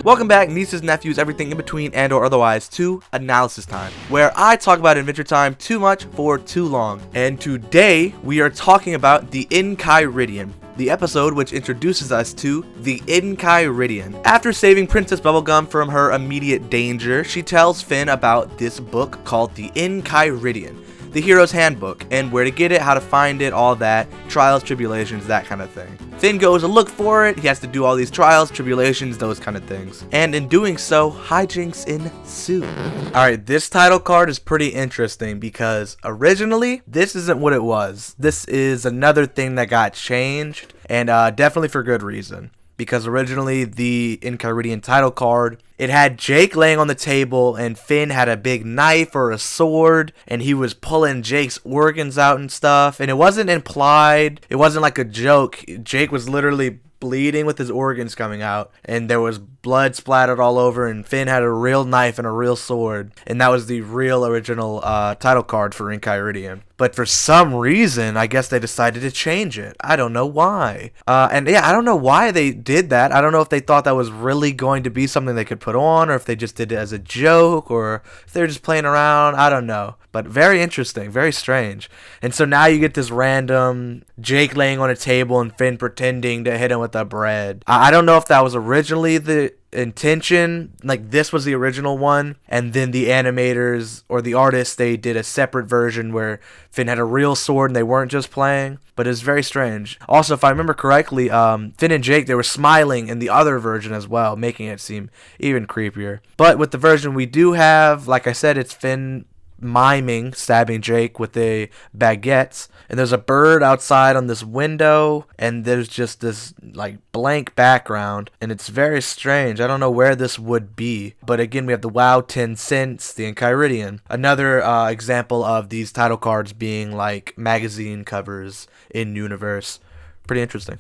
Welcome back, nieces, nephews, everything in between and or otherwise, to Analysis Time, where I talk about Adventure Time too much for too long. And today we are talking about the Enchiridion, the episode which introduces us to the Enchiridion. After saving Princess Bubblegum from her immediate danger, she tells Finn about this book called the Enchiridion, the hero's handbook, and where to get it, how to find it, all that, trials, tribulations, that kind of thing. Finn goes to look for it. He has to do all these trials, tribulations, those kind of things. And in doing so, hijinks ensue. Alright, this title card is pretty interesting because originally, this isn't what it was. This is another thing that got changed, and definitely for good reason. Because originally, the Enchiridion title card, it had Jake laying on the table, and Finn had a big knife or a sword, and he was pulling Jake's organs out and stuff, and it wasn't implied, it wasn't like a joke. Jake was literally bleeding with his organs coming out, and there was blood splattered all over, and Finn had a real knife and a real sword, and that was the real original title card for Enchiridion. But for some reason, I guess they decided to change it. I don't know why. And yeah, I don't know why they did that. I don't know if they thought that was really going to be something they could put on, or if they just did it as a joke, or if they were just playing around. I don't know. But very interesting, very strange. And so now you get this random Jake laying on a table and Finn pretending to hit him with a bread. I don't know if that was originally the intention, like this was the original one, and then the animators or the artists, they did a separate version where Finn had a real sword and they weren't just playing. But it's very strange. Also, if I remember correctly, Finn and Jake, they were smiling in the other version as well, making it seem even creepier. But with the version we do have, like I said, it's Finn miming stabbing Jake with a baguette, and there's a bird outside on this window, and there's just this like blank background, and it's very strange. I don't know where this would be, but again, we have the WoW 10 cents, the Enchiridion, another example of these title cards being like magazine covers in universe. Pretty interesting.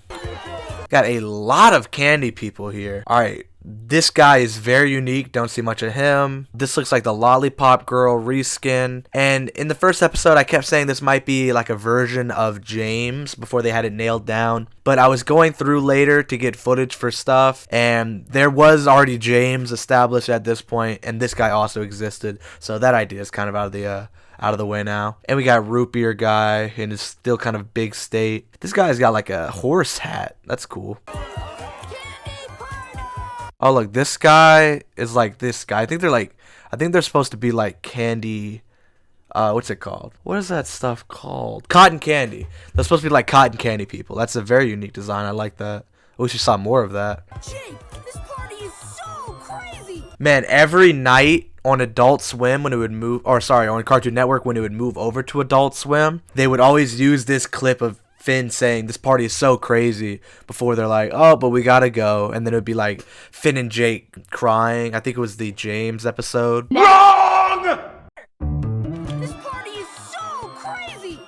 Got a lot of candy people here. All right, this guy is very unique. Don't see much of him. This looks like the Lollipop Girl reskin. And in the first episode, I kept saying this might be like a version of James before they had it nailed down. But I was going through later to get footage for stuff, and there was already James established at this point, and this guy also existed. So that idea is kind of out of the way now. And we got Root Beer guy in his still kind of big state. This guy's got like a horse hat. That's cool. Oh, look, this guy is like this guy. I think they're supposed to be like candy. What's it called? What is that stuff called? Cotton candy. They're supposed to be like cotton candy people. That's a very unique design. I like that. I wish you saw more of that. Jake, this party is so crazy. Man, every night on Adult Swim when it would move, or sorry, on Cartoon Network when it would move over to Adult Swim, they would always use this clip of Finn saying this party is so crazy before they're like, oh, but we gotta go, and then it would be like Finn and Jake crying. I think it was the James episode. Wrong! This party is so crazy.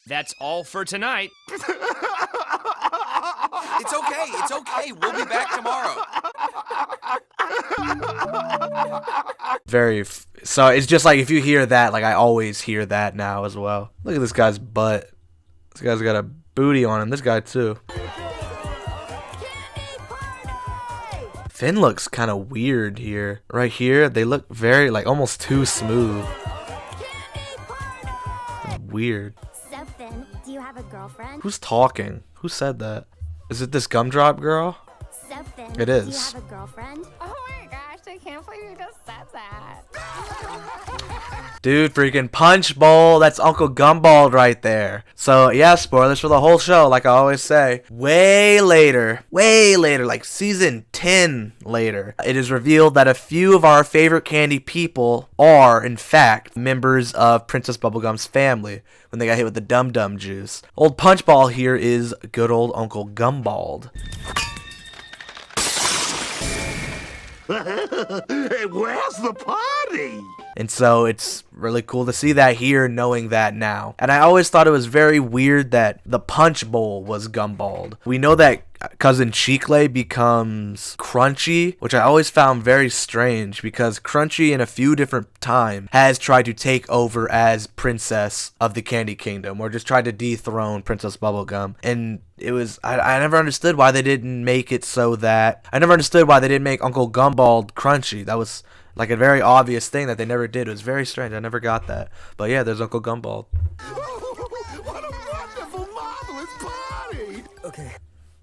That's all for tonight. It's okay. We'll be back tomorrow. So it's just like if you hear that, like I always hear that now as well. Look at this guy's butt. This guy's got a booty on him. This guy too. Finn looks kind of weird here. Right here, they look very like almost too smooth. Weird. So Finn, do you have a girlfriend? Who's talking? Who said that? Is it this Gumdrop girl? So Finn, It is. Do you have a girlfriend? Oh my gosh, I can't believe you just said that. Dude, freaking Punch Bowl. That's Uncle Gumbald right there. So, yeah, spoilers for the whole show, like I always say. Way later, like season 10 later, it is revealed that a few of our favorite candy people are, in fact, members of Princess Bubblegum's family when they got hit with the Dum Dum juice. Old Punch Ball here is good old Uncle Gumbald. Where's the party? And so it's really cool to see that here, knowing that now. And I always thought it was very weird that the punch bowl was Gumbald. We know that Cousin Chicley becomes Crunchy, which I always found very strange because Crunchy in a few different times has tried to take over as princess of the Candy Kingdom, or just tried to dethrone Princess Bubblegum. And it was, I never understood why they didn't make it so that, I never understood why they didn't make Uncle Gumbald Crunchy. That was like a very obvious thing that they never did. It was very strange. I never got that. But yeah, there's Uncle Gumbald. What a wonderful, marvelous party! Okay.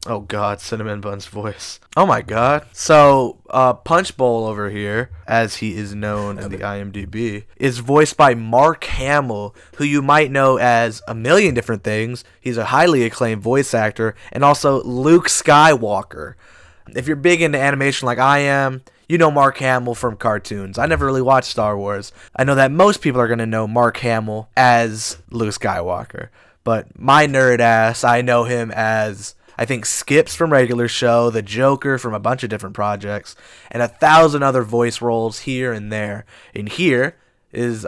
Oh god, Cinnamon Bun's voice. Oh my god. So, Punch Bowl over here, as he is known in the IMDb, is voiced by Mark Hamill, who you might know as a million different things. He's a highly acclaimed voice actor, and also Luke Skywalker. If you're big into animation like I am, you know Mark Hamill from cartoons. I never really watched Star Wars. I know that most people are going to know Mark Hamill as Luke Skywalker. But my nerd ass, I know him as, I think, Skips from Regular Show, the Joker from a bunch of different projects, and 1,000 other voice roles here and there. And here is,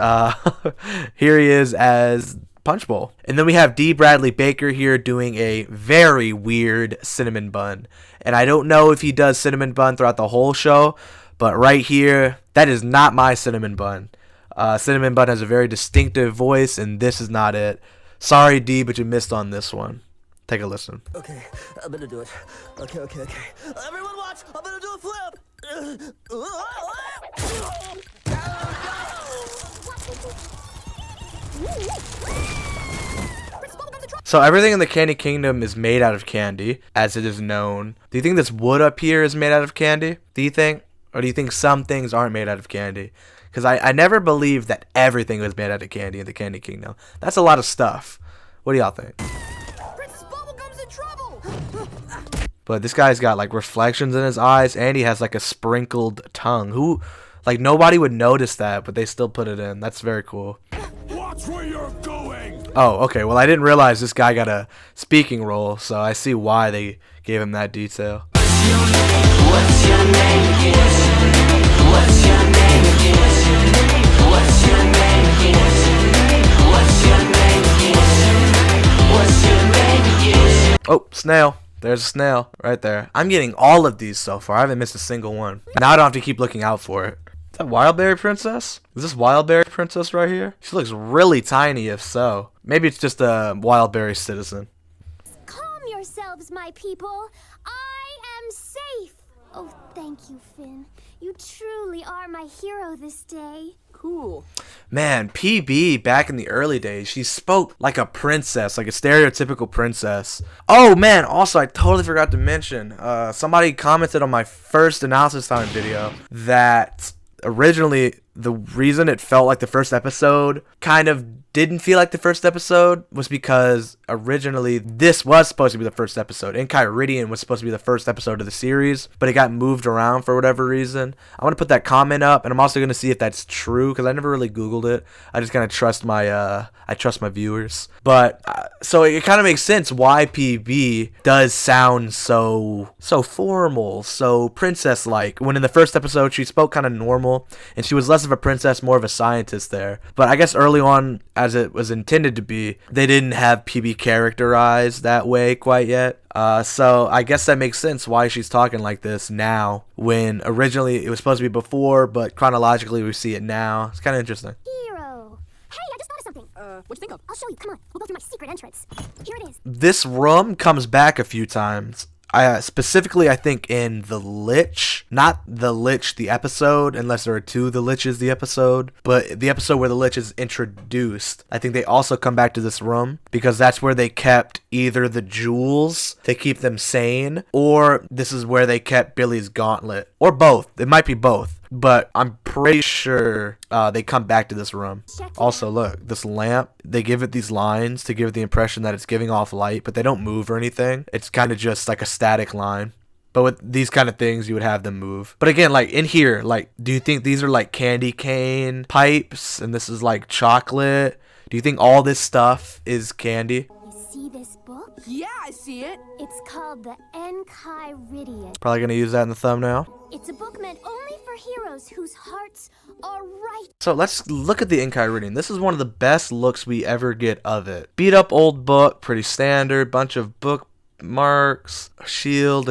here he is as Punch Bowl. And then we have D. Bradley Baker here doing a very weird Cinnamon Bun. And I don't know if he does Cinnamon Bun throughout the whole show, but right here, that is not my Cinnamon Bun. Cinnamon Bun has a very distinctive voice, and this is not it. Sorry, D, but you missed on this one. Take a listen. Okay, I'm gonna do it. Okay. Everyone watch! I'm gonna do a flip! So everything in the Candy Kingdom is made out of candy, as it is known. Do you think this wood up here is made out of candy? Do you think? Or do you think some things aren't made out of candy? Because I never believed that everything was made out of candy in the Candy Kingdom. That's a lot of stuff. What do y'all think? Princess Bubblegum's in trouble! But this guy's got like reflections in his eyes, and he has like a sprinkled tongue. Who, like, nobody would notice that, but they still put it in. That's very cool. Watch where you're going! Oh, okay. Well, I didn't realize this guy got a speaking role, so I see why they gave him that detail. What's your name again? What's your name again? What's your name again? What's your name again? What's your name again? Oh, snail. There's a snail right there. I'm getting all of these so far. I haven't missed a single one. Now I don't have to keep looking out for it. Is that Wildberry Princess? Is this Wildberry Princess right here? She looks really tiny if so. Maybe it's just a Wildberry citizen. Calm yourselves, my people. I am safe. Oh, thank you, Finn. You truly are my hero this day. Cool. Man, PB back in the early days, she spoke like a princess, like a stereotypical princess. Oh man, also I totally forgot to mention, somebody commented on my first analysis time video that originally the reason it felt like the first episode kind of didn't feel like the first episode was because originally this was supposed to be the first episode. Enchiridion was supposed to be the first episode of the series, but it got moved around for whatever reason. I want to put that comment up, and I'm also going to see if that's true because I never really Googled it. I just kind of trust my my viewers. But so it kind of makes sense why PB does sound so formal, so princess-like. When in the first episode she spoke kind of normal, and she was less of a princess, more of a scientist there. But I guess early on, as it was intended to be, they didn't have PB characterized that way quite yet. So I guess that makes sense why she's talking like this now, when originally it was supposed to be before, but chronologically we see it now. It's kind of interesting. Hero. Hey, I just thought of something. What'd you think of? I'll show you. Come on. We'll go through my secret entrance. Here it is. This room comes back a few times. Specifically, I think in The Lich, not The Lich the episode, unless there are two The Liches the episode, but the episode where the Lich is introduced. I think they also come back to this room because that's where they kept either the jewels to keep them sane, or this is where they kept Billy's gauntlet, or both. It might be both, but I'm pretty sure they come back to this room. Also, look, this lamp, they give it these lines to give it the impression that it's giving off light, but they don't move or anything. It's kind of just like a static line. But with these kind of things, you would have them move. But again, like in here, like, do you think these are like candy cane pipes and this is like chocolate? Do you think all this stuff is candy? You see this book? Yeah, I see it. It's called the Enchiridion. Probably gonna use that in the thumbnail. It's a book meant only for heroes whose hearts are right. So let's look at the Enchiridion. This is one of the best looks we ever get of it. Beat up old book, pretty standard, bunch of bookmarks, a shield,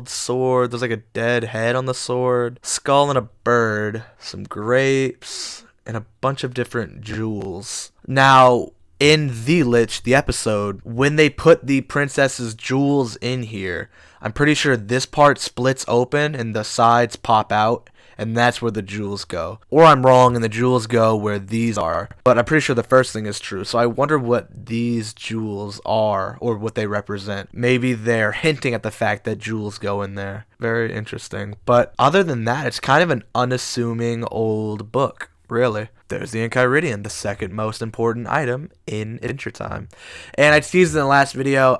sword, there's like a dead head on the sword, skull and a bird, some grapes, and a bunch of different jewels. Now, in The Lich, the episode, when they put the princess's jewels in here, I'm pretty sure this part splits open and the sides pop out, and that's where the jewels go. Or I'm wrong and the jewels go where these are, but I'm pretty sure the first thing is true. So I wonder what these jewels are or what they represent. Maybe they're hinting at the fact that jewels go in there. Very interesting. But other than that, it's kind of an unassuming old book, really. There's the Enchiridion, the second most important item in Adventure Time. And I teased in the last video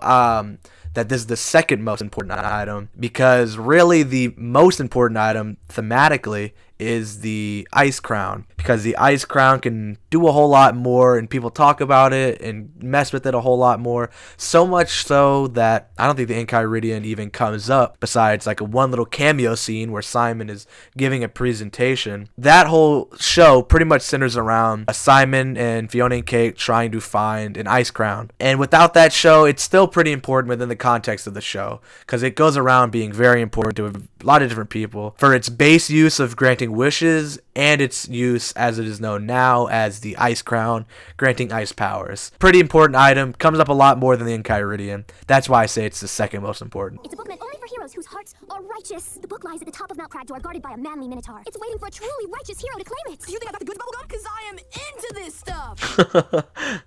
that this is the second most important item, because really the most important item thematically is the ice crown, because the ice crown can do a whole lot more and people talk about it and mess with it a whole lot more, so much so that I don't think the Enchiridion even comes up besides like a one little cameo scene where Simon is giving a presentation. That whole show pretty much centers around Simon and Fiona and Kate trying to find an ice crown, and without that show it's still pretty important within the context of the show, because it goes around being very important to a lot of different people for its base use of granting wishes and its use as it is known now as the ice crown, granting ice powers. Pretty important item, comes up a lot more than the Enchiridion. That's why I say it's the second most important. It's a book meant only for heroes whose hearts are righteous. The book lies at the top of Mount Cragdor, guarded by a manly minotaur. It's waiting for a truly righteous hero to claim it. Do you think I got the goods, Bubblegum? Because I am into this stuff.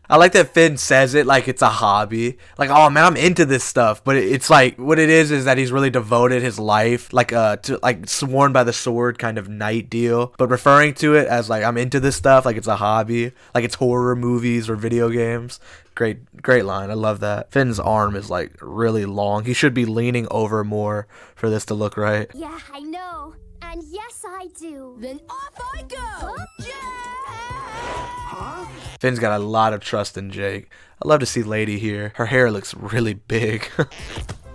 I like that Finn says it like it's a hobby. Like, oh man, I'm into this stuff. But it's like, what it is that he's really devoted his life, like to like sworn by the sword kind of knight deal. But referring to it as like, I'm into this stuff, like it's a hobby, like it's horror movies or video games. Great line. I love that. Finn's arm is like really long. He should be leaning over more for this to look right. Yeah, I know. And yes, I do. Then off I go. Yeah! Finn's got a lot of trust in Jake. I love to see Lady here. Her hair looks really big.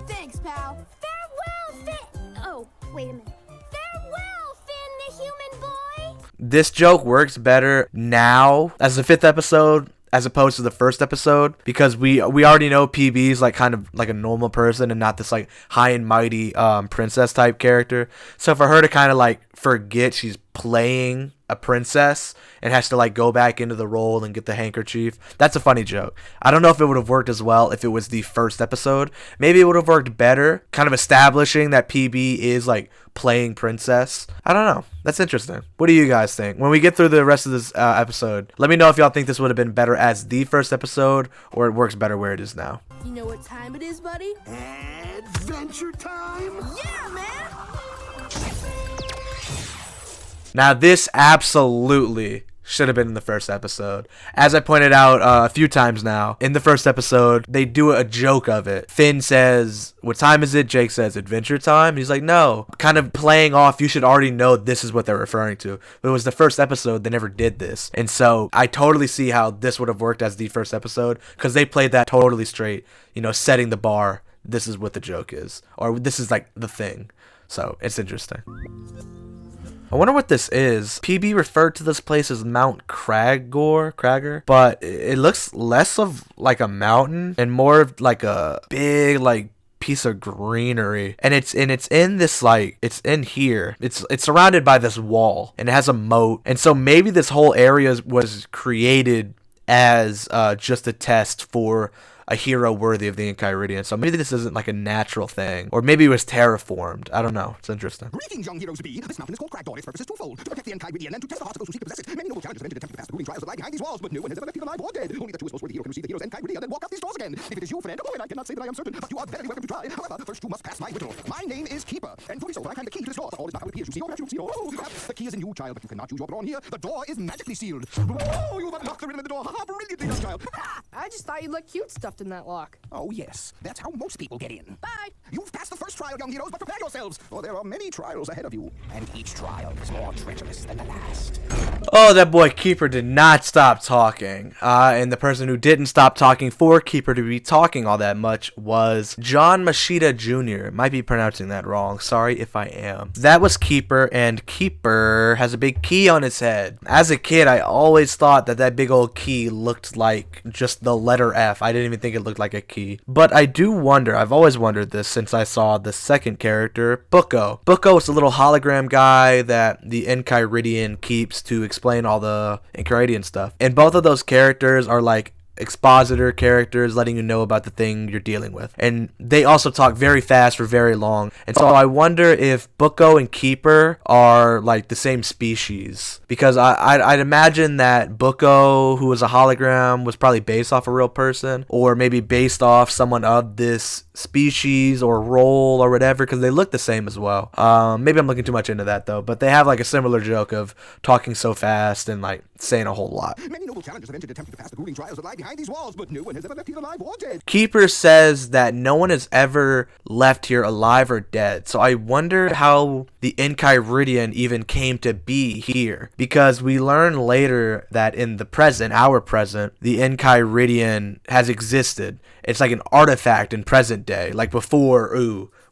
Thanks, pal. Farewell, Finn. Oh, wait a minute. Farewell, Finn, the human boy. This joke works better now as the 5th episode as opposed to the first episode, because we already know PB's like kind of like a normal person and not this like high and mighty princess type character. So for her to kind of like forget she's playing a princess and has to like go back into the role and get the handkerchief, that's a funny joke. I don't know if it would have worked as well if it was the first episode. Maybe it would have worked better, kind of establishing that PB is like playing princess. I don't know. That's interesting. What do you guys think? When we get through the rest of this episode, let me know if y'all think this would have been better as the first episode or it works better where it is now. You know what time it is, buddy? Adventure time? Yeah, man! Now, this absolutely should have been in the first episode. As I pointed out a few times now, in the first episode, they do a joke of it. Finn says, what time is it? Jake says, adventure time? He's like, no. Kind of playing off, you should already know this is what they're referring to. But it was the first episode, they never did this. And so I totally see how this would have worked as the first episode, because they played that totally straight, you know, setting the bar. This is what the joke is. Or this is like the thing. So it's interesting. I wonder what this is. PB referred to this place as Mount Cragdor, but it looks less of like a mountain and more of like a big like piece of greenery, and it's in this like it's in here. It's surrounded by this wall and it has a moat, and so maybe this whole area was created as just a test for a hero worthy of the Enchiridion. So maybe this isn't like a natural thing, or maybe it was terraformed. I don't know. It's interesting. Greetings, young heroes to be. This mountain is called Cragdor. Its purpose is twofold: to protect the Enchiridion and to test the hearts of those who seek to possess it. Many noble challenges have been attempted to pass the ruling trials that lie behind these walls, but no one has ever left even alive or dead. Only the truest most worthy hero can receive the hero's Enchiridion and walk out these doors again. If it is you, friend, oh, and I cannot say that I am certain, but you are very welcome to try. However, first you must pass my riddle. My name is Keeper, and for so when I find the key to this door, all is not how it appears. You see, oh, you see, oh, the key is in you, child, but you cannot use your brawn here. The door is magically sealed. Oh, you've unlocked the riddle in the door. Ha, brilliantly done, child. I just thought you looked cute stuffed in that lock. Oh, yes. That's how most people get in. Bye. You've passed the first trial, young heroes, but prepare yourselves, for there are many trials ahead of you. And each trial is more treacherous than the last. Oh, that boy Keeper did not stop talking. And the person who didn't stop talking for Keeper to be talking all that much was John Machida Jr. Might be pronouncing that wrong. Sorry sorry if I am. That was Keeper, and Keeper has a big key on his head. As a kid, I always thought that that big old key looked like just the letter F. I didn't even think it looked like a key. But I do wonder, I've always wondered this since I saw the second character, Bucko. Bucko is a little hologram guy that the Enchiridion keeps to explain all the Enchiridion stuff. And both of those characters are like expositor characters letting you know about the thing you're dealing with, and they also talk very fast for very long. And so I wonder if Bucko and Keeper are like the same species, because I'd imagine that Bucko, who was a hologram, was probably based off a real person, or maybe based off someone of this species or role or whatever, because they look the same as well. Maybe I'm looking too much into that though, but they have like a similar joke of talking so fast and like saying a whole lot. Many noble challengers have entered attempting to pass the grueling trials that lie behind these walls, but no one has ever left here alive or dead. Keeper says that no one has ever left here alive or dead, so I wonder how the Enchiridion even came to be here, because we learn later that in the present, our present, the Enchiridion has existed. It's like an artifact in present day, like before,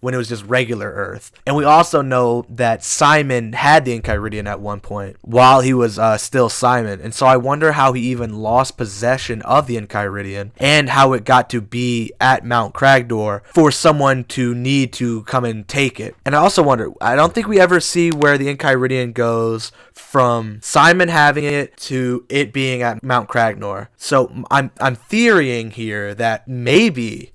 when it was just regular Earth. And we also know that Simon had the Enchiridion at one point while he was still Simon. And so I wonder how he even lost possession of the Enchiridion and how it got to be at Mount Cragdor for someone to need to come and take it. And I also wonder, I don't think we ever see where the Enchiridion goes from Simon having it to it being at Mount Cragdor. So I'm theorying here that maybe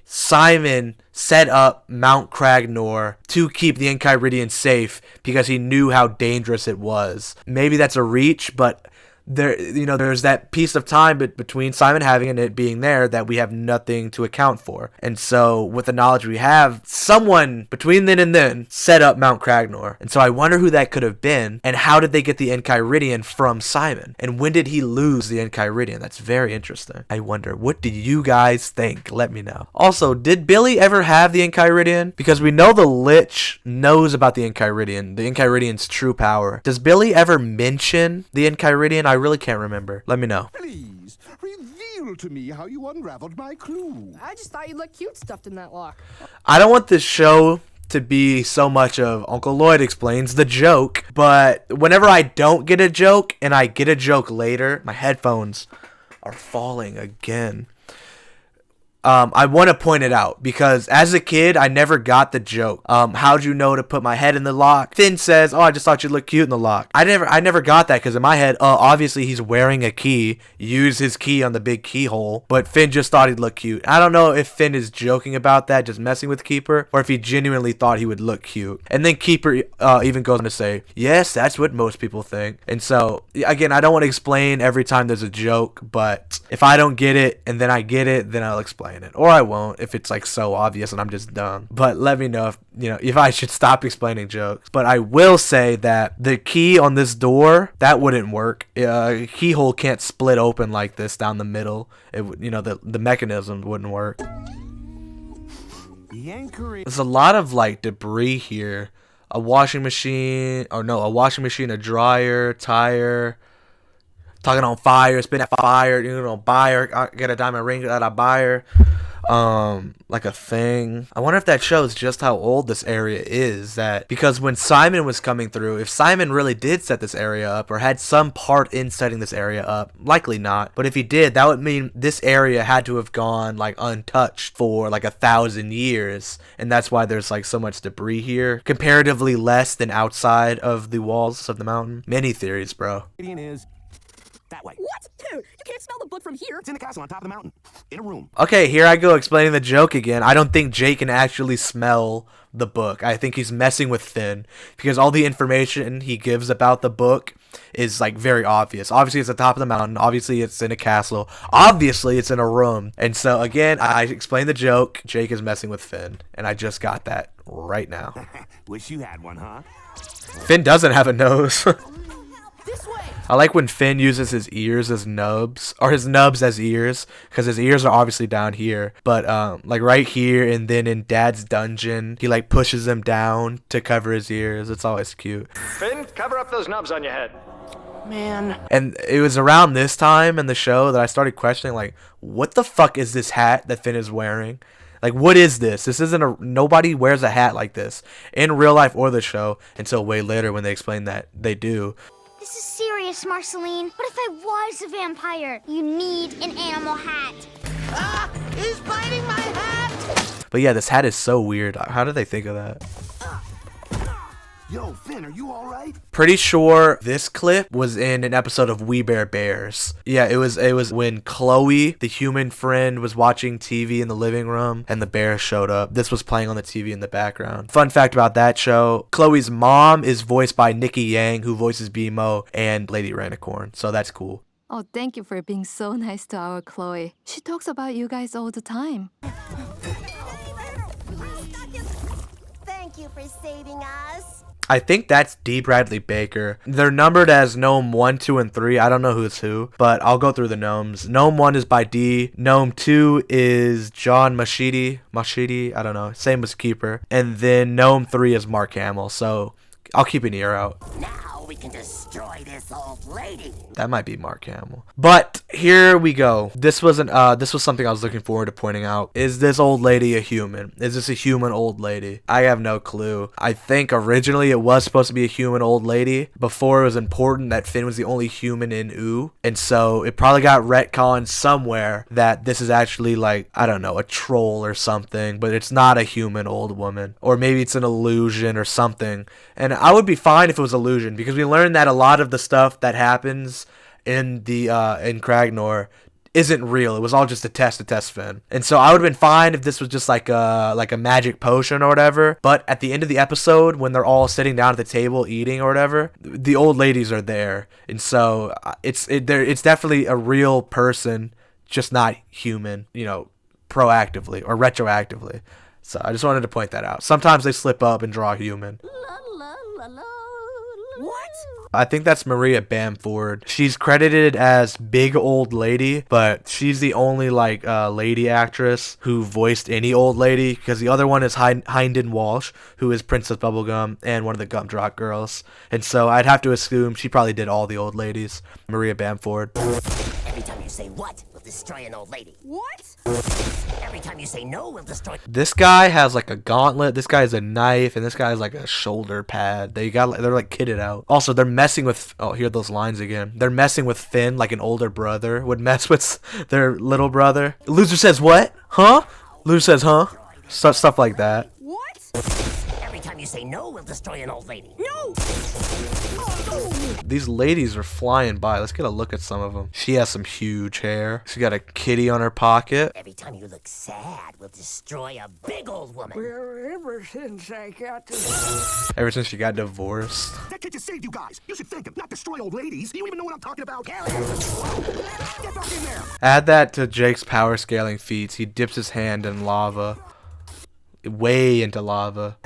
Simon set up Mount Cragdor to keep the Enchiridion safe because he knew how dangerous it was. Maybe that's a reach, but there's that piece of time between Simon having it and it being there that we have nothing to account for. And so with the knowledge we have, someone between then and then set up Mount Cragdor. And so I wonder who that could have been, and how did they get the Enchiridion from Simon? And when did he lose the Enchiridion? That's very interesting. I wonder, what do you guys think? Let me know. Also, did Billy ever have the Enchiridion? Because we know the Lich knows about the Enchiridion, the Enchiridion's true power. Does Billy ever mention the Enchiridion? I really can't remember. Let me know. Please, reveal to me how you unraveled my clue. I just thought you'd look cute stuffed in that lock. I don't want this show to be so much of Uncle Lloyd explains the joke, but whenever I don't get a joke and I get a joke later, my headphones are falling again. I want to point it out because as a kid, I never got the joke. How'd you know to put my head in the lock? Finn says, "Oh, I just thought you'd look cute in the lock." I never got that because in my head, obviously he's wearing a key. Use his key on the big keyhole. But Finn just thought he'd look cute. I don't know if Finn is joking about that, just messing with Keeper, or if he genuinely thought he would look cute. And then Keeper even goes on to say, "Yes, that's what most people think." And so again, I don't want to explain every time there's a joke, but if I don't get it and then I get it, then I'll explain it, or I won't if it's like so obvious and I'm just dumb. But let me know if I should stop explaining jokes. But I will say that the key on this door, that wouldn't work. Keyhole can't split open like this down the middle. The mechanism wouldn't work. There's a lot of like debris here. A washing machine, a dryer, tire. Talking on fire, spin at fire, buy her, get a diamond ring that I buy her. Like a thing. I wonder if that shows just how old this area is. Because when Simon was coming through, if Simon really did set this area up or had some part in setting this area up, likely not. But if he did, that would mean this area had to have gone like untouched for like 1,000 years. And that's why there's like so much debris here. Comparatively less than outside of the walls of the mountain. Many theories, bro. Is that way. What? Dude, you can't smell the book from here. It's in the castle on top of the mountain, in a room. Okay, here I go explaining the joke again. I don't think Jake can actually smell the book. I think he's messing with Finn because all the information he gives about the book is like very obvious. Obviously, it's at the top of the mountain. Obviously, it's in a castle. Obviously, it's in a room. And so again, I explained the joke. Jake is messing with Finn, and I just got that right now. Wish you had one, huh? Finn doesn't have a nose. This way. I like when Finn uses his ears as nubs, or his nubs as ears, because his ears are obviously down here. But like right here, and then in Dad's dungeon, he like pushes them down to cover his ears. It's always cute. Finn, cover up those nubs on your head. Man. And it was around this time in the show that I started questioning, like, what the fuck is this hat that Finn is wearing? Like, what is this? This isn't a, nobody wears a hat like this in real life or the show until way later when they explain that they do. This is serious, Marceline. What if I was a vampire? You need an animal hat. Ah! He's biting my hat! But yeah, this hat is so weird. How did they think of that? Yo, Finn, are you alright? Pretty sure this clip was in an episode of We Bare Bears. Yeah, it was when Chloe, the human friend, was watching TV in the living room and the bear showed up. This was playing on the TV in the background. Fun fact about that show, Chloe's mom is voiced by Nikki Yang, who voices BMO and Lady Ranicorn. So that's cool. Oh, thank you for being so nice to our Chloe. She talks about you guys all the time. Thank you for saving us. I think that's D. Bradley Baker. They're numbered as Gnome 1, 2, and 3. I don't know who's who, but I'll go through the gnomes. Gnome 1 is by D. Gnome 2 is John Mashidi. I don't know. Same as Keeper. And then Gnome 3 is Mark Hamill. So I'll keep an ear out. Now we can destroy this old lady. That might be Mark Hamill. But here we go. This was something I was looking forward to pointing out. Is this old lady a human? Is this a human old lady? I have no clue. I think originally it was supposed to be a human old lady before it was important that Finn was the only human in Oo. And so it probably got retconned somewhere that this is actually like, I don't know, a troll or something, but it's not a human old woman. Or maybe it's an illusion or something. And I would be fine if it was illusion, because we learned that a lot of the stuff that happens in Cragdor isn't real. It was all just a test to test Finn. And so I would have been fine if this was just like a magic potion or whatever. But at the end of the episode, when they're all sitting down at the table eating or whatever, the old ladies are there. And so it's definitely a real person, just not human, you know, proactively or retroactively. So I just wanted to point that out. Sometimes they slip up and draw human. What? I think that's Maria Bamford. She's credited as Big Old Lady, but she's the only like lady actress who voiced any old lady, because the other one is Hynden Walsh, who is Princess Bubblegum and one of the Gumdrop girls. And so I'd have to assume she probably did all the old ladies. Maria Bamford. Every time you say what, we'll destroy an old lady. What? Every time you say no, we'll destroy... This guy has like a gauntlet, this guy has a knife, and this guy has like a shoulder pad. They're like kitted out. Also, they're messing with, oh, here are those lines again. They're messing with Finn like an older brother would mess with their little brother. Loser says what? Huh? Loser says huh? Stuff like that. What? Every time you say no, we'll destroy an old lady. No! These ladies are flying by. Let's get a look at some of them. She has some huge hair. She got a kitty on her pocket. Every time you look sad, we'll destroy a big old woman. Ever since I got to... Ever since she got divorced. That kid just saved you guys. You should thank him, not destroy old ladies. You even know what I'm talking about. Get back in there. Add that to Jake's power scaling feats. He dips his hand in lava. Way into lava.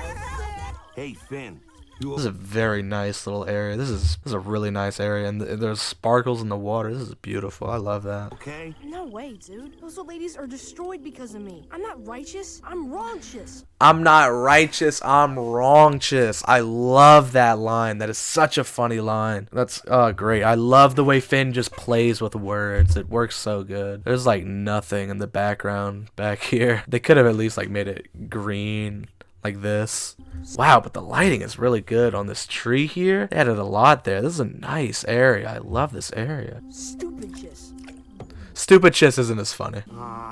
Hey, Finn. This is a very nice little area. This is a really nice area, and there's sparkles in the water. This is beautiful. I love that. Okay. No way, dude. Those old ladies are destroyed because of me. I'm not righteous. I'm wrongtious. I'm not righteous. I'm wrongtious. I love that line. That is such a funny line. That's great. I love the way Finn just plays with words. It works so good. There's like nothing in the background back here. They could have at least like made it green. Like this. Wow, but the lighting is really good on this tree here. They added a lot there. This is a nice area. I love this area. Stupid chiss. Stupid Chiss isn't as funny.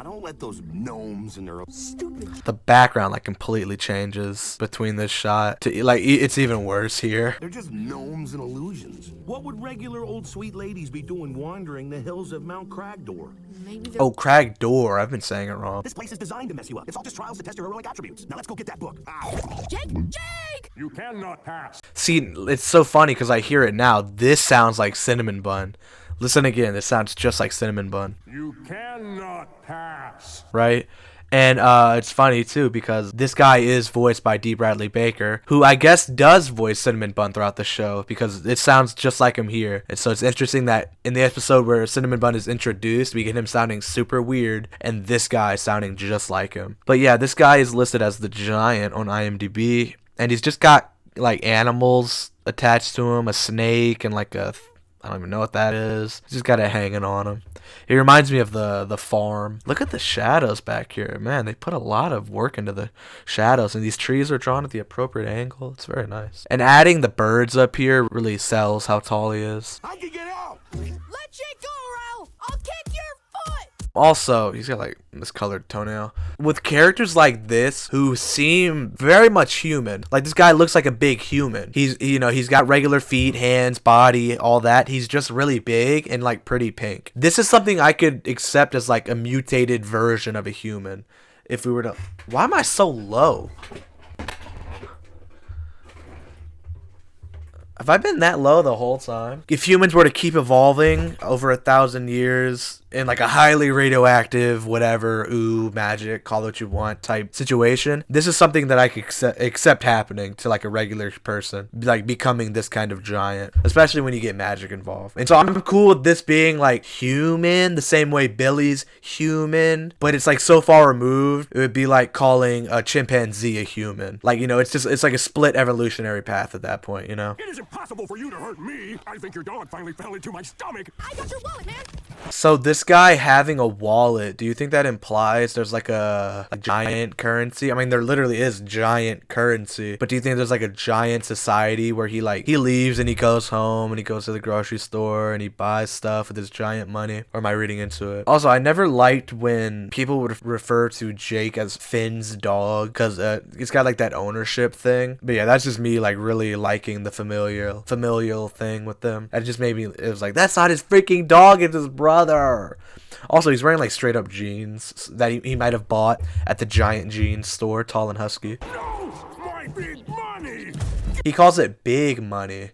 Don't let those gnomes and their... Stupid. The background like completely changes between this shot to like it's even worse here. They're just gnomes and illusions. What would regular old sweet ladies be doing wandering the hills of Mount Cragdor? Maybe they're... Oh, Cragdor. I've been saying it wrong. This place is designed to mess you up. It's all just trials to test your heroic attributes. Now let's go get that book. Jake! You cannot pass. See, it's so funny because I hear it now. This sounds like Cinnamon Bun. Listen again. This sounds just like Cinnamon Bun. You cannot pass. Right? And it's funny too because this guy is voiced by D. Bradley Baker, who I guess does voice Cinnamon Bun throughout the show because it sounds just like him here. And so it's interesting that in the episode where Cinnamon Bun is introduced, we get him sounding super weird and this guy sounding just like him. But yeah, this guy is listed as the Giant on IMDb, and he's just got like animals attached to him, a snake and like a I don't even know what that is. He's just got it hanging on him. He reminds me of the farm. Look at the shadows back here. Man, they put a lot of work into the shadows, and these trees are drawn at the appropriate angle. It's very nice. And adding the birds up here really sells how tall he is. I can get out. Let Jake go, Ralph. I'll kick your foot. Also, he's got like miscolored toenail. With characters like this who seem very much human, like this guy looks like a big human. He's got regular feet, hands, body, all that. He's just really big and like pretty pink. This is something I could accept as like a mutated version of a human. If we were to, why am I so low? Have I been that low the whole time? If humans were to keep evolving over 1,000 years in like a highly radioactive, whatever, magic, call it what you want type situation, this is something that I could accept happening to like a regular person, like becoming this kind of giant, especially when you get magic involved. And so I'm cool with this being like human, the same way Billy's human, but it's like so far removed, it would be like calling a chimpanzee a human. Like, it's like a split evolutionary path at that point, It is impossible for you to hurt me. I think your dog finally fell into my stomach. I got your wallet, man. So this guy having a wallet, do you think that implies there's like a giant currency? I mean, there literally is giant currency, but do you think there's like a giant society where he leaves and he goes home and he goes to the grocery store and he buys stuff with his giant money? Or am I reading into it? Also, I never liked when people would refer to Jake as Finn's dog because it's got like that ownership thing. But yeah, that's just me like really liking the familial thing with them. It just made me, it was like, that's not his freaking dog, it's his brother. Also, he's wearing like straight up jeans that he might have bought at the giant jeans store, Tall and Husky. No, my big money. He calls it big money.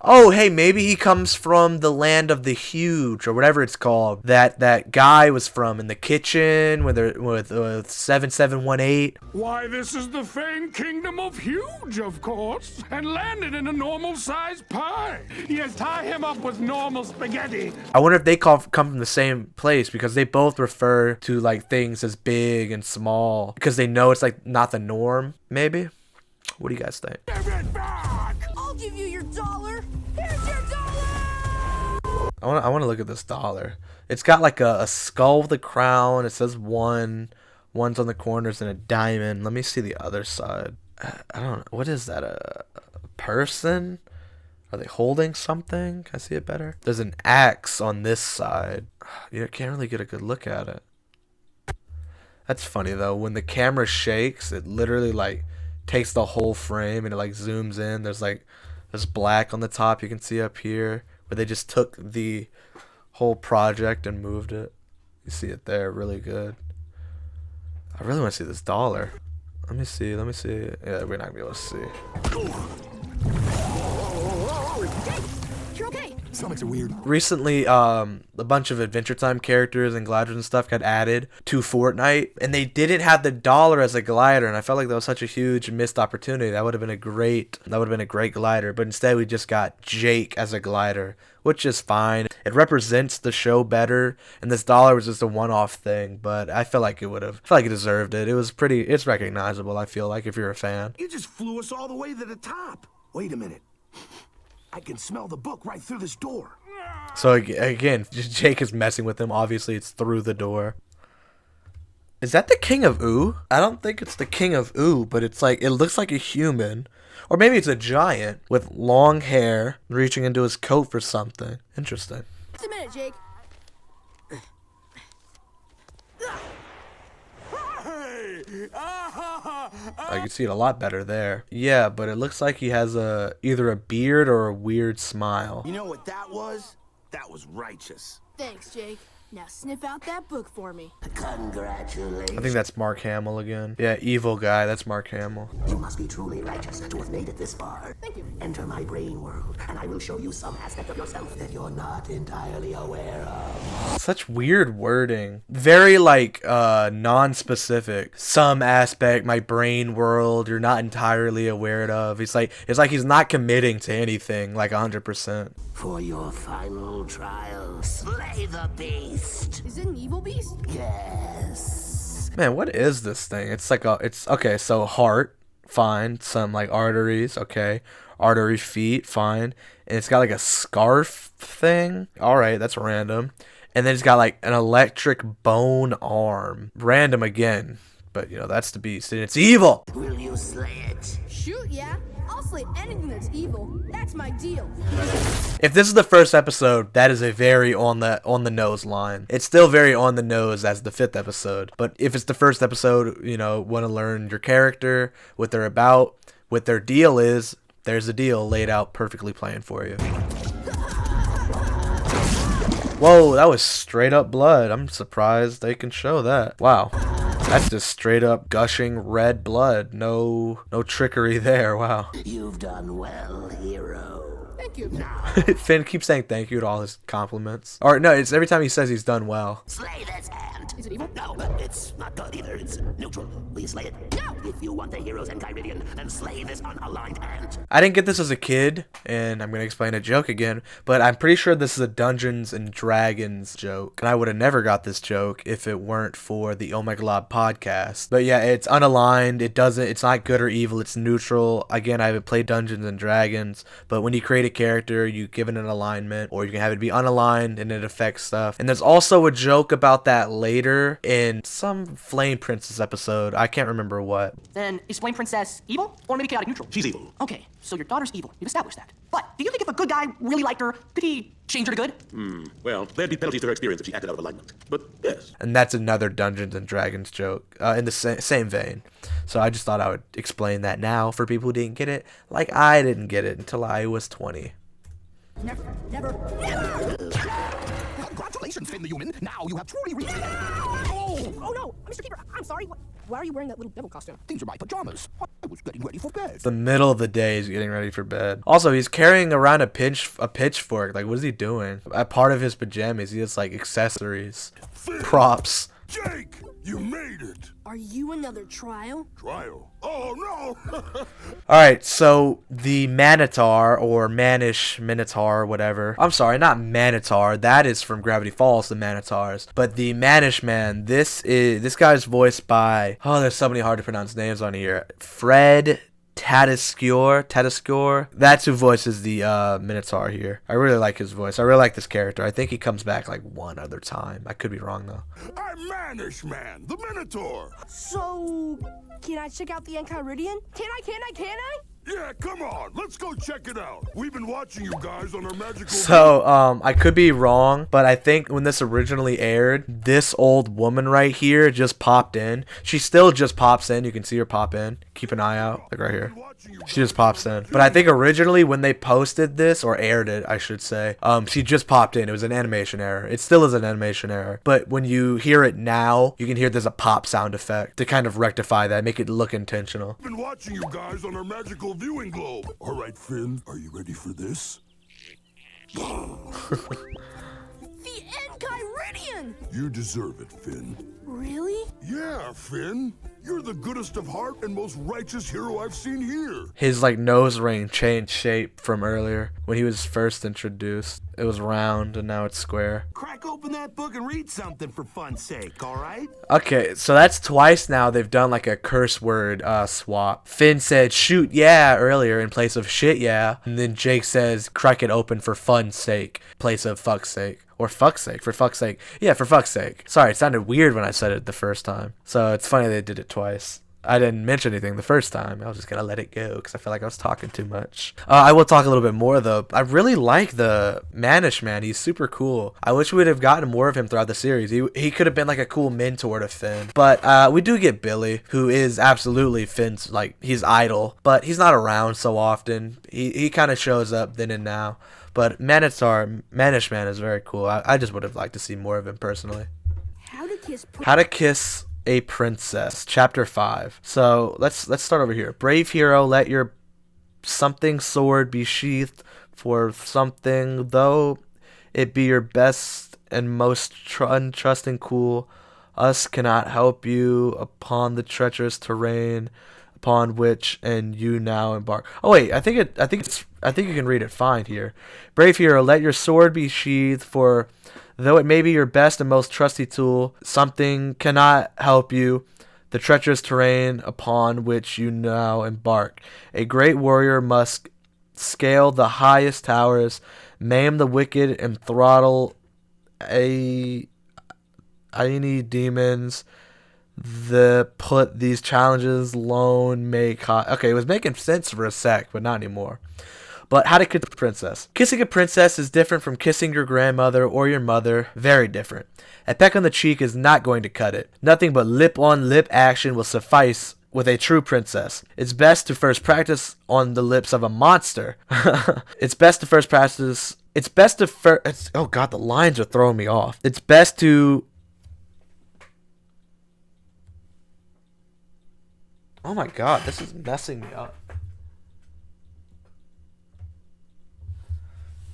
Oh, hey, maybe he comes from the land of the huge or whatever it's called that guy was from in the kitchen with 7718. Why, this is the famed kingdom of huge, of course, and landed in a normal-sized pie. Yes, tie him up with normal spaghetti. I wonder if they come from the same place because they both refer to like things as big and small because they know it's like not the norm, maybe? What do you guys think? Give it back! I'll give you your dollar. Here's your dollar. I want to look at this dollar. It's got like a skull with a crown. It says one. One's on the corners and a diamond. Let me see the other side. I don't know. What is that? A person? Are they holding something? Can I see it better? There's an axe on this side. You can't really get a good look at it. That's funny though. When the camera shakes, it literally like takes the whole frame and it like zooms in. There's black on the top you can see up here where they just took the whole project and moved it. You see it there really good. I really want to see this dollar. Let me see. Yeah, we're not gonna be able to see. You're okay. Stomachs are weird. Recently, a bunch of Adventure Time characters and gliders and stuff got added to Fortnite, and they didn't have the dollar as a glider, and I felt like that was such a huge missed opportunity. That would have been a great glider, but instead we just got Jake as a glider, which is fine. It represents the show better, and this dollar was just a one-off thing, but I feel like it deserved it. It's recognizable, I feel like, if you're a fan. You just flew us all the way to the top. Wait a minute. I can smell the book right through this door. So again, Jake is messing with him. Obviously, it's through the door. Is that the King of Ooh? I don't think it's the King of Ooh, but it looks like a human. Or maybe it's a giant with long hair reaching into his coat for something. Interesting. Just a minute, Jake. I can see it a lot better there. Yeah, but it looks like he has either a beard or a weird smile. You know what that was? That was righteous. Thanks, Jake. Now sniff out that book for me. Congratulations. I think that's Mark Hamill again. Yeah, evil guy. That's Mark Hamill. You must be truly righteous to have made it this far. Thank you. Enter my brain world, and I will show you some aspect of yourself that you're not entirely aware of. Such weird wording. Very non-specific. Some aspect, my brain world, you're not entirely aware of. It's like he's not committing to anything, like 100%. For your final trial, slay the beast. Is it an evil beast? Yes. Man, what is this thing? It's okay, so heart fine. Some like arteries, okay. Artery feet, fine. And it's got like a scarf thing. Alright, that's random. And then it's got like an electric bone arm. Random again. But you know, that's the beast. And it's evil! Will you slay it? Shoot, yeah. I'll slay anything that's evil. That's my deal. If this is the first episode, that is a very on the nose line. It's still very on the nose as the 5th episode. But if it's the first episode, you know, want to learn your character, what they're about, what their deal is, there's a deal laid out perfectly planned for you. Whoa, that was straight up blood. I'm surprised they can show that. Wow. That's just straight up gushing red blood. No trickery there. Wow. You've done well, hero. Thank you. Finn keeps saying thank you to all his compliments. Or no, it's every time he says he's done well. Slay this hand. Is it evil? No, it's not good either. It's neutral. Will you slay it? No! If you want the hero's Enchiridion, then slay this unaligned hand. I didn't get this as a kid, and I'm going to explain a joke again, but I'm pretty sure this is a Dungeons and Dragons joke. And I would have never got this joke if it weren't for the Oh My God podcast. But yeah, it's unaligned. It's not good or evil. It's neutral. Again, I haven't played Dungeons and Dragons, but when you create a character, you give it an alignment, or you can have it be unaligned and it affects stuff. And there's also a joke about that later in some Flame Princess episode. I can't remember what. Then is Flame Princess evil or maybe chaotic neutral? She's evil. Okay, so your daughter's evil. We've established that. But do you think if a good guy really liked her, could he change her to good? Well, there'd be penalties to her experience if she acted out of alignment. But yes. And that's another Dungeons and Dragons joke in the same vein. So I just thought I would explain that now for people who didn't get it, like I didn't get it until I was 20. Never. Congratulations, Finn the human. Now you have truly reached. Oh no, Mr. Keeper, I'm sorry. Why are you wearing that little devil costume? These are my pajamas. I was getting ready for bed. It's the middle of the day. He's getting ready for bed. Also, he's carrying around a pitchfork. Like, what is he doing? A part of his pajamas, he has like accessories, props. Jake, you made it. Are you another trial? Trial? Oh no! Alright, so the Manitar, or Manish Minotaur, whatever. I'm sorry, not Manitar. That is from Gravity Falls, the Manitars. But the Manish Man, this guy's voiced by, oh, there's so many hard to pronounce names on here. Fred Tatasciore. That's who voices the Minotaur here. I really like his voice. I really like this character. I think he comes back like one other time. I could be wrong though. I'm Manish Man, the Minotaur. So, can I check out the Enchiridion? Can I? Yeah, come on. Let's go check it out. We've been watching you guys on our magical... So, I could be wrong, but I think when this originally aired, this old woman right here just popped in. She still just pops in. You can see her pop in. Keep an eye out. Like right here. She just pops in. But I think originally when they posted this, or aired it, I should say, she just popped in. It was an animation error. It still is an animation error. But when you hear it now, you can hear there's a pop sound effect to kind of rectify that, make it look intentional. We've been watching you guys on our magical viewing globe. All right, Finn, are you ready for this? The Enchiridion! You deserve it, Finn. Really? Yeah, Finn. You're the goodest of heart and most righteous hero I've seen here. His like nose ring changed shape from earlier when he was first introduced. It was round and now it's square. Crack open that book and read something for fun's sake, all right? Okay, so that's twice now they've done like a curse word swap. Finn said shoot yeah earlier in place of shit yeah, and then Jake says crack it open for fun's sake in place of fuck's sake. Or fuck's sake, for fuck's sake. Yeah, for fuck's sake. Sorry, it sounded weird when I said it the first time. So it's funny they did it twice. I didn't mention anything the first time. I was just going to let it go because I feel like I was talking too much. I will talk a little bit more though. I really like the Manish Man. He's super cool. I wish we would have gotten more of him throughout the series. He could have been like a cool mentor to Finn. But we do get Billy, who is absolutely Finn's, like, he's idol. But he's not around so often. He kind of shows up then and now. But Manish Man is very cool. I just would have liked to see more of him personally. How to kiss a princess, chapter 5. So let's start over here. Brave hero, let your something sword be sheathed for something, though it be your best and most untrusting cool. Us cannot help you upon the treacherous terrain upon which and you now embark. Oh wait, I think you can read it fine here. Brave hero, let your sword be sheathed, for though it may be your best and most trusty tool, something cannot help you the treacherous terrain upon which you now embark. A great warrior must scale the highest towers, maim the wicked, and throttle any demons. These challenges alone make okay, it was making sense for a sec, but not anymore. But how to kiss a princess. Kissing a princess is different from kissing your grandmother or your mother. Very different. A peck on the cheek is not going to cut it. Nothing but lip-on-lip action will suffice with a true princess. It's best to first practice on the lips of a monster. Oh god, the lines are throwing me off. It's best to... Oh my god, this is messing me up.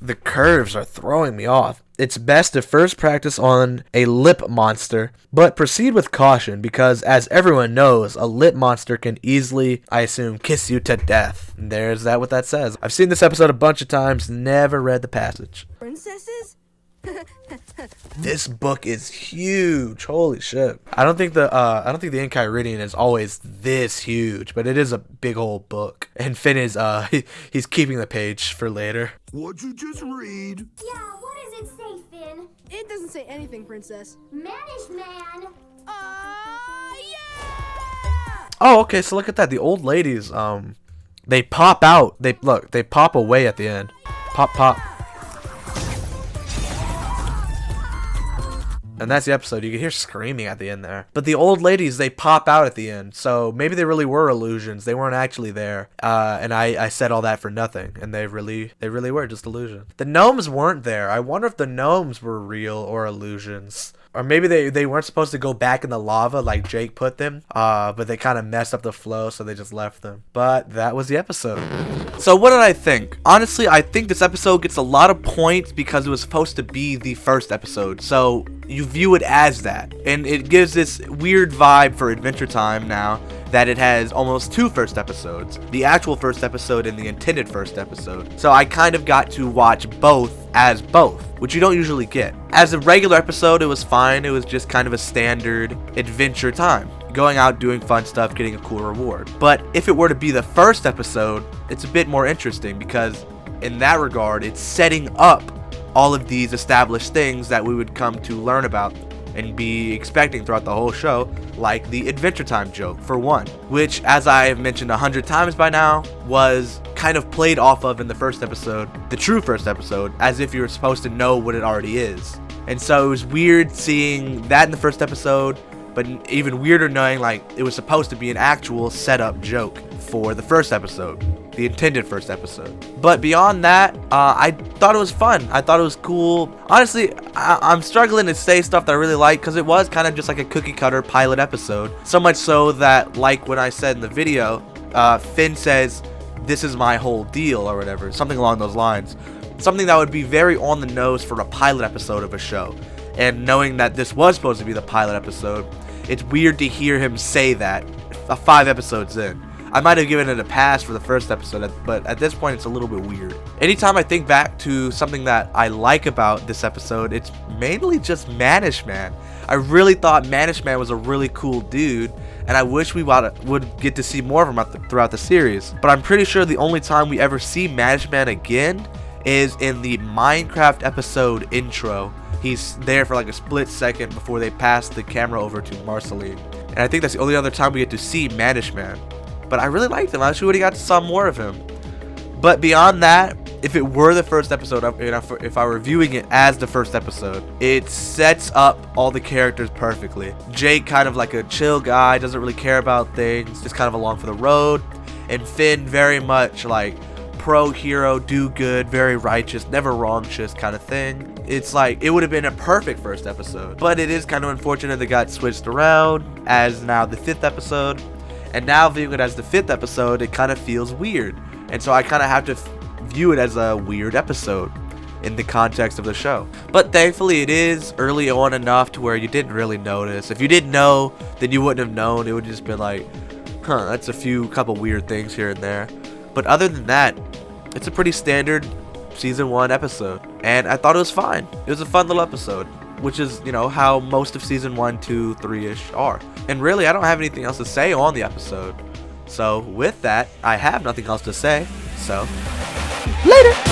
The curves are throwing me off. It's best to first practice on a lip monster, but proceed with caution because, as everyone knows, a lip monster can easily, I assume, kiss you to death. And there's what that says. I've seen this episode a bunch of times, never read the passage. Princesses? This book is huge. Holy shit. I don't think the Enchiridion is always this huge, but it is a big old book. And Finn is he's keeping the page for later. What'd you just read? Yeah, what does it say, Finn? It doesn't say anything, Princess. Manish Man! Yeah! Oh, okay, so look at that. The old ladies, they pop out. They pop away at the end. Pop. And that's the episode. You can hear screaming at the end there. But the old ladies, they pop out at the end. So maybe they really were illusions. They weren't actually there. And I said all that for nothing. And they really were just illusions. The gnomes weren't there. I wonder if the gnomes were real or illusions. Or maybe they weren't supposed to go back in the lava like Jake put them. But they kind of messed up the flow, so they just left them. But that was the episode. So what did I think? Honestly, I think this episode gets a lot of points because it was supposed to be the first episode. So you view it as that. And it gives this weird vibe for Adventure Time now that it has almost 2 first episodes. The actual first episode and the intended first episode. So I kind of got to watch both as both, which you don't usually get. As a regular episode, it was fine. It was just kind of a standard Adventure Time. Going out, doing fun stuff, getting a cool reward. But if it were to be the first episode, it's a bit more interesting because in that regard, it's setting up all of these established things that we would come to learn about and be expecting throughout the whole show, like the Adventure Time joke, for one, which, as I have mentioned 100 times by now, was kind of played off of in the first episode, the true first episode, as if you were supposed to know what it already is. And so it was weird seeing that in the first episode, but even weirder knowing like it was supposed to be an actual setup joke for the first episode, the intended first episode. But beyond that, I thought it was fun. I thought it was cool. Honestly, I'm struggling to say stuff that I really like because it was kind of just like a cookie cutter pilot episode. So much so that, like when I said in the video, Finn says, "This is my whole deal," or whatever, something along those lines. Something that would be very on the nose for a pilot episode of a show. And knowing that this was supposed to be the pilot episode, it's weird to hear him say that 5 episodes in. I might have given it a pass for the first episode, but at this point it's a little bit weird. Anytime I think back to something that I like about this episode, it's mainly just Manish Man. I really thought Manish Man was a really cool dude, and I wish we would get to see more of him throughout the series. But I'm pretty sure the only time we ever see Manish Man again is in the Minecraft episode intro. He's there for like a split second before they pass the camera over to Marceline. And I think that's the only other time we get to see Manish Man. But I really liked him. I actually would have got to saw more of him. But beyond that, if it were the first episode, if I were viewing it as the first episode, it sets up all the characters perfectly. Jake, kind of like a chill guy, doesn't really care about things, just kind of along for the road. And Finn, very much like pro-hero, do good, very righteous, never wrong-shist kind of thing. It's like, it would have been a perfect first episode. But it is kind of unfortunate they got switched around as now the 5th episode. And now viewing it as the 5th episode, it kind of feels weird. And so I kind of have to view it as a weird episode in the context of the show. But thankfully it is early on enough to where you didn't really notice. If you didn't know, then you wouldn't have known. It would just been like, huh, that's a couple weird things here and there. But other than that, it's a pretty standard season 1 episode. And I thought it was fine. It was a fun little episode, which is, you know, how most of season 1, 2, 3-ish are. And really, I don't have anything else to say on the episode. So with that, I have nothing else to say. So later.